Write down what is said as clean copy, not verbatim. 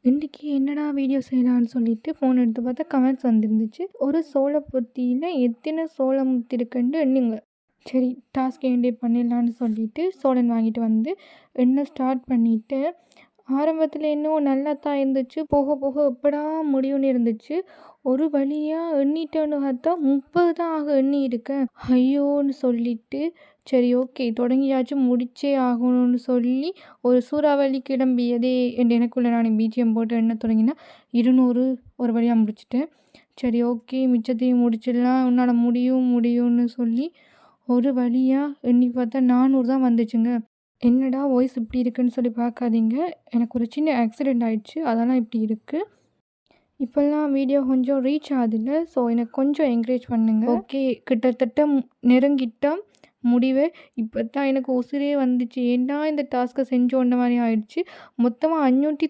இன்றைக்கி என்னடா வீடியோ செய்யலான்னு சொல்லிட்டு ஃபோன் எடுத்து பார்த்தா கமெண்ட்ஸ் வந்துருந்துச்சு. ஒரு சோள பொத்தியில் எத்தனை சோளம் இருக்குன்னு எண்ணுங்க. சரி, டாஸ்க் என்டே பண்ணிடலான்னு சொல்லிட்டு சோளன் வாங்கிட்டு வந்து எண்ண ஸ்டார்ட் பண்ணிவிட்டு, ஆரம்பத்தில் இன்னும் நல்லா தான் இருந்துச்சு. போக போக எப்படா முடியும்னு இருந்துச்சு. ஒரு வழியாக எண்ணிட்டேன்னு பார்த்தா 30 தான் எண்ணி இருக்கேன். ஐயோன்னு சொல்லிட்டு சரி ஓகே தொடங்கியாச்சும் முடிச்சே ஆகணும்னு சொல்லி ஒரு சூறாவளி கிளம்பியதே என்று எனக்குள்ளே நான் பிஜிஎம் போட்டு எண்ண தொடங்கினா 200 ஒரு வழியாக முடிச்சிட்டேன். சரி ஓகே மிச்சத்தையும் முடிச்சிடலாம், உன்னால் முடியும்னு சொல்லி ஒரு வழியாக எண்ணி பார்த்தா 400 தான் வந்துச்சுங்க. என்னடா வாய்ஸ் இப்படி இருக்குன்னு சொல்லி பார்க்காதீங்க, எனக்கு ஒரு சின்ன ஆக்சிடெண்ட் ஆயிடுச்சு, அதெல்லாம் இப்படி இருக்குது. இப்போல்லாம் வீடியோ கொஞ்சம் ரீச் ஆகுதில்ல, ஸோ எனக்கு கொஞ்சம் என்கரேஜ் பண்ணுங்கள். ஓகே, கிட்டத்தட்ட நெருங்கிட்டால் முடிவு. இப்போ தான் எனக்கு உசுரே வந்துச்சு, ஏன்டா இந்த டாஸ்க்கை செஞ்சோன்ற மாதிரி ஆயிடுச்சு. மொத்தமாக 590